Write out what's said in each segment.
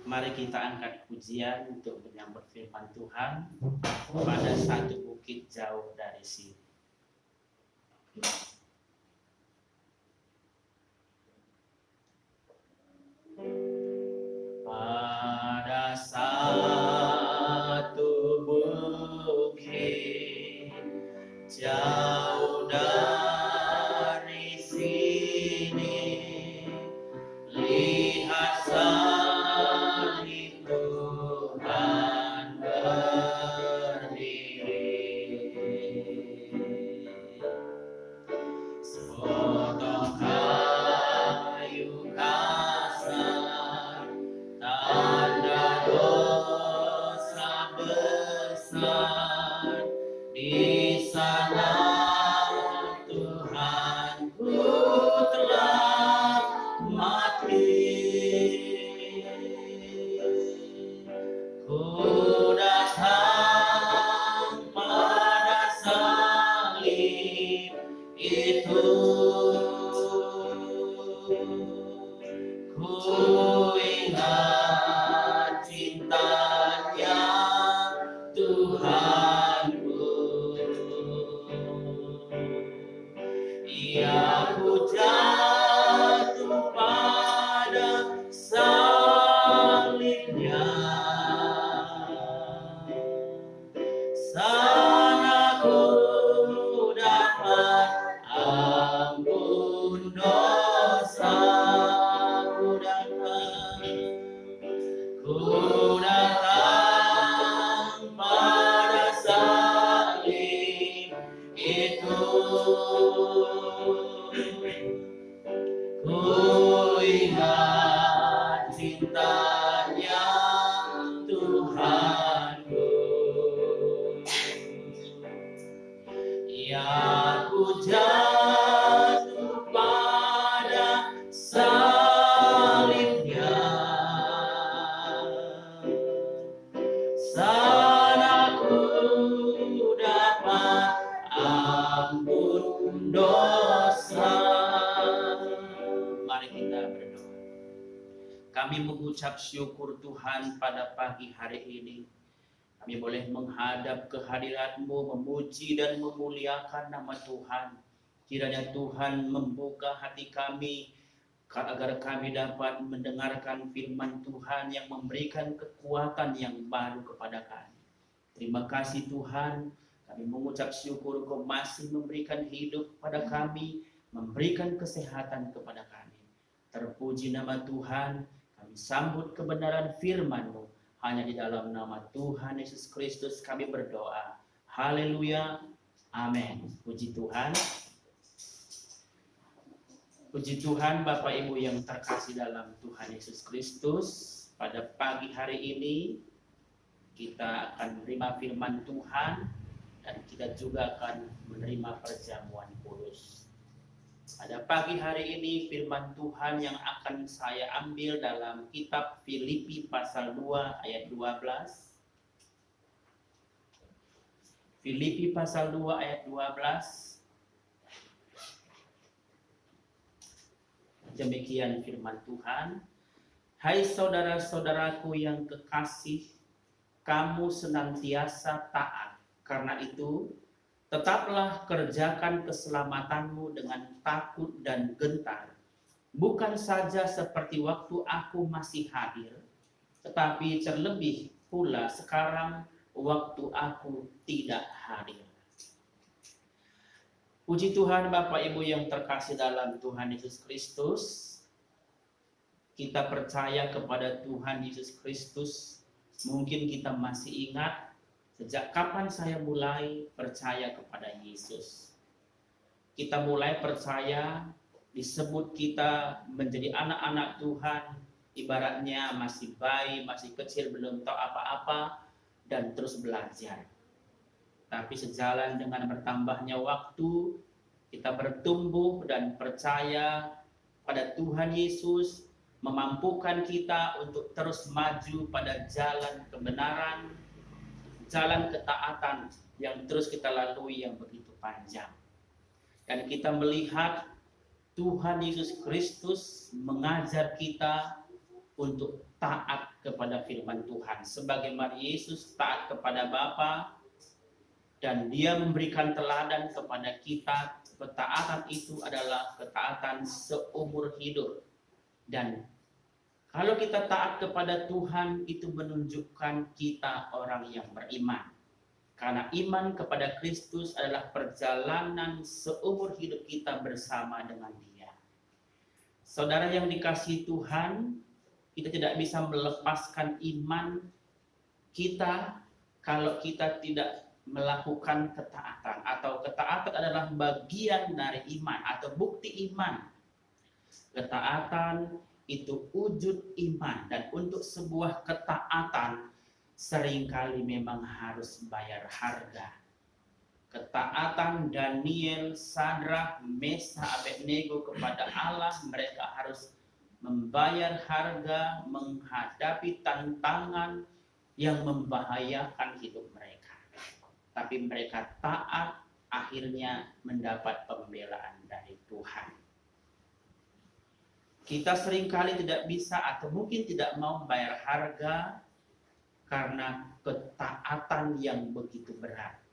Mari kita angkat pujian untuk menyambut firman Tuhan pada satu bukit jauh dari sini. Pada satu bukit jauh dari sini, lihat salib Tuhan berdiri. Sepotong kayu kasar, tanda dosa besar, di sana Tuhanku telah mati. Ku datang pada salib itu, ku ingat cintanya Tuhanku. Ia ku jatuh pada salibnya, sana ku dapat ampun dosa. Ku datang pada salib itu, ku ingat cintanya Tuhanku. Ya ku jatuh pada salibnya, sana ku dapat ampun dosa. Mari kita berdoa. Kami mengucap syukur Tuhan pada pagi hari ini. Kami boleh menghadap kehadirat-Mu, memuji dan memuliakan nama Tuhan. Kiranya Tuhan membuka hati kami agar kami dapat mendengarkan firman Tuhan yang memberikan kekuatan yang baru kepada kami. Terima kasih Tuhan, kami mengucap syukur Kau masih memberikan hidup kepada kami, memberikan kesehatan kepada kami. Terpuji nama Tuhan, kami sambut kebenaran firman-Mu. Hanya di dalam nama Tuhan Yesus Kristus kami berdoa. Haleluya. Amin. Puji Tuhan. Puji Tuhan Bapak Ibu yang terkasih dalam Tuhan Yesus Kristus. Pada pagi hari ini kita akan menerima firman Tuhan dan kita juga akan menerima perjamuan kudus. Pada pagi hari ini firman Tuhan yang akan saya ambil dalam kitab Filipi pasal 2 ayat 12. Filipi pasal 2 ayat 12. Demikian firman Tuhan. Hai saudara-saudaraku yang kekasih, kamu senantiasa taat. Karena itu, tetaplah kerjakan keselamatanmu dengan takut dan gentar. Bukan saja seperti waktu aku masih hadir, tetapi terlebih pula sekarang waktu aku tidak hadir. Puji Tuhan Bapak Ibu yang terkasih dalam Tuhan Yesus Kristus. Kita percaya kepada Tuhan Yesus Kristus. Mungkin kita masih ingat sejak kapan saya mulai percaya kepada Yesus. Kita mulai percaya, disebut kita menjadi anak-anak Tuhan, ibaratnya masih bayi, masih kecil, belum tahu apa-apa, dan terus belajar. Tapi sejalan dengan bertambahnya waktu, kita bertumbuh dan percaya pada Tuhan Yesus, memampukan kita untuk terus maju pada jalan kebenaran, jalan ketaatan yang terus kita lalui yang begitu panjang. Dan kita melihat Tuhan Yesus Kristus mengajar kita untuk taat kepada kepada firman Tuhan. Sebagaimana Yesus taat kepada Bapa dan dia memberikan teladan kepada kita, ketaatan itu adalah ketaatan seumur hidup. Dan kalau kita taat kepada Tuhan, itu menunjukkan kita orang yang beriman. Karena iman kepada Kristus adalah perjalanan seumur hidup kita bersama dengan Dia. Saudara yang dikasihi Tuhan, kita tidak bisa melepaskan iman kita kalau kita tidak melakukan ketaatan. Atau ketaatan adalah bagian dari iman atau bukti iman. Ketaatan itu wujud iman, dan untuk sebuah ketaatan seringkali memang harus bayar harga. Ketaatan Daniel, Sadrak, Mesa, Abednego kepada Allah, mereka harus membayar harga menghadapi tantangan yang membahayakan hidup mereka. Tapi mereka taat, akhirnya mendapat pembelaan dari Tuhan. Kita seringkali tidak bisa atau mungkin tidak mau membayar harga karena ketaatan yang begitu berat.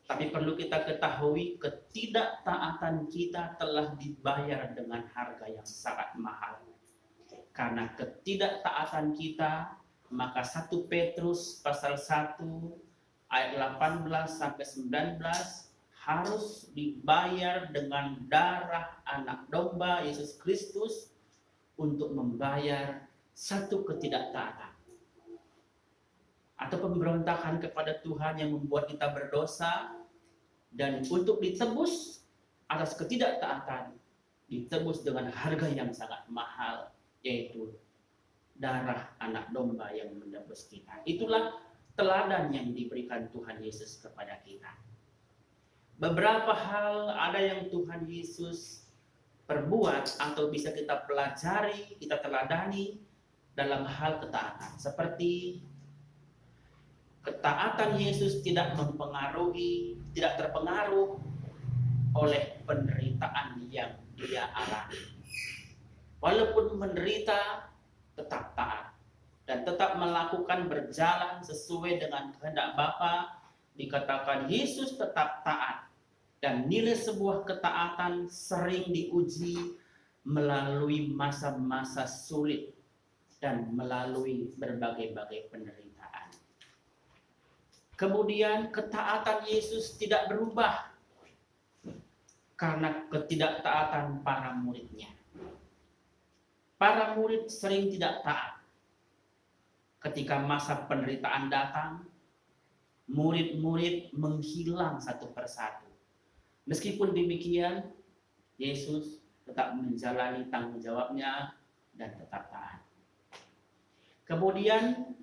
Tapi perlu kita ketahui, ketidaktaatan kita telah dibayar dengan harga yang sangat mahal. Karena ketidaktaatan kita, maka 1 Petrus pasal 1 ayat 18 sampai 19 harus dibayar dengan darah anak domba Yesus Kristus untuk membayar satu ketidaktaatan atau pemberontakan kepada Tuhan yang membuat kita berdosa, dan untuk ditebus atas ketidaktaatan ditebus dengan harga yang sangat mahal, yaitu darah anak domba yang menebus kita. Itulah teladan yang diberikan Tuhan Yesus kepada kita. Beberapa hal ada yang Tuhan Yesus perbuat atau bisa kita pelajari, kita teladani dalam hal ketaatan. Seperti ketaatan Yesus tidak terpengaruh oleh penderitaan yang dia alami. Walaupun menderita, tetap taat dan tetap melakukan berjalan sesuai dengan kehendak Bapa. Dikatakan Yesus tetap taat, dan nilai sebuah ketaatan sering diuji melalui masa-masa sulit dan melalui berbagai-bagai penderitaan. Kemudian ketaatan Yesus tidak berubah karena ketidaktaatan para muridnya. Para murid sering tidak taat. Ketika masa penderitaan datang, murid-murid menghilang satu persatu. Meskipun demikian, Yesus tetap menjalani tanggung jawabnya dan tetap taat. Kemudian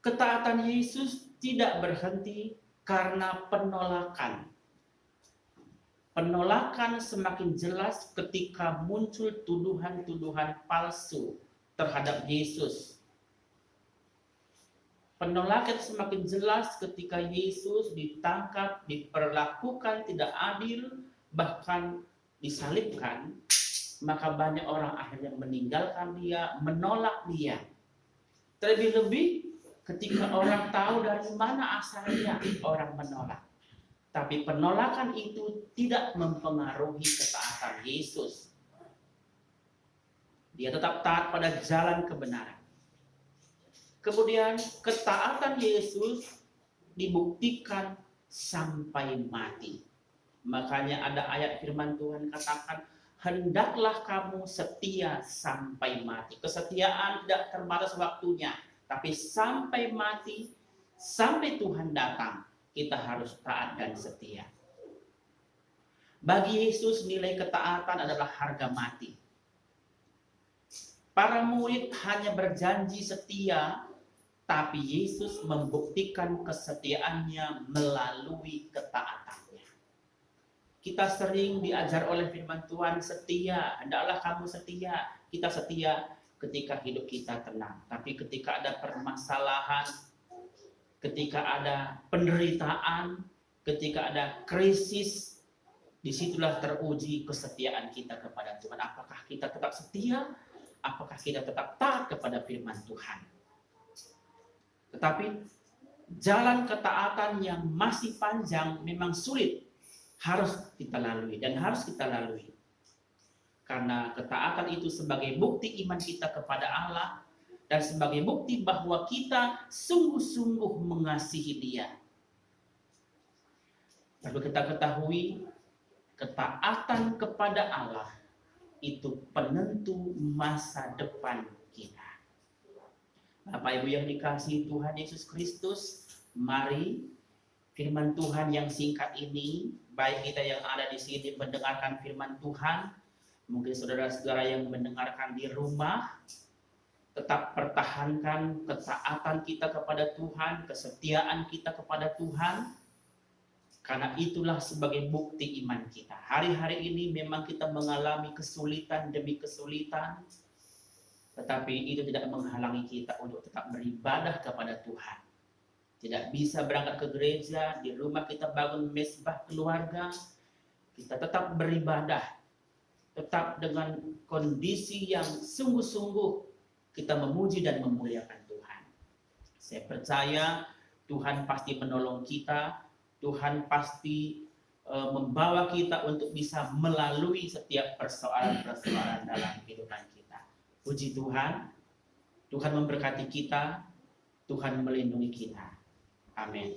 ketaatan Yesus tidak berhenti karena penolakan. Penolakan semakin jelas ketika muncul tuduhan-tuduhan palsu terhadap Yesus. Penolakan semakin jelas ketika Yesus ditangkap, diperlakukan tidak adil, bahkan disalibkan. Maka banyak orang akhirnya meninggalkan dia, menolak dia. Terlebih-lebih ketika orang tahu dari mana asalnya, orang menolak. Tapi penolakan itu tidak mempengaruhi ketaatan Yesus. Dia tetap taat pada jalan kebenaran. Kemudian ketaatan Yesus dibuktikan sampai mati. Makanya ada ayat firman Tuhan katakan, hendaklah kamu setia sampai mati. Kesetiaan tidak terbatas waktunya, tapi sampai mati, sampai Tuhan datang, kita harus taat dan setia. Bagi Yesus nilai ketaatan adalah harga mati. Para murid hanya berjanji setia, tapi Yesus membuktikan kesetiaannya melalui ketaatannya. Kita sering diajar oleh firman Tuhan, setia, hendaklah kamu setia. Kita setia ketika hidup kita tenang. Tapi ketika ada permasalahan, ketika ada penderitaan, ketika ada krisis, disitulah teruji kesetiaan kita kepada Tuhan. Apakah kita tetap setia? Apakah kita tetap taat kepada firman Tuhan? Tetapi jalan ketaatan yang masih panjang memang sulit, harus kita lalui dan harus kita lalui. Karena ketaatan itu sebagai bukti iman kita kepada Allah dan sebagai bukti bahwa kita sungguh-sungguh mengasihi Dia. Perlu kita ketahui, ketaatan kepada Allah itu penentu masa depan kita. Bapak Ibu yang dikasihi Tuhan Yesus Kristus, mari firman Tuhan yang singkat ini, baik kita yang ada di sini mendengarkan firman Tuhan, mungkin saudara-saudara yang mendengarkan di rumah, tetap pertahankan ketaatan kita kepada Tuhan, kesetiaan kita kepada Tuhan, karena itulah sebagai bukti iman kita. Hari-hari ini memang kita mengalami kesulitan demi kesulitan, tetapi itu tidak menghalangi kita untuk tetap beribadah kepada Tuhan. Tidak bisa berangkat ke gereja, di rumah kita bangun mesbah keluarga, kita tetap beribadah, tetap dengan kondisi yang sungguh-sungguh kita memuji dan memuliakan Tuhan. Saya percaya Tuhan pasti menolong kita, Tuhan pasti membawa kita untuk bisa melalui setiap persoalan-persoalan dalam kehidupan kita. Puji Tuhan, Tuhan memberkati kita, Tuhan melindungi kita. Amin.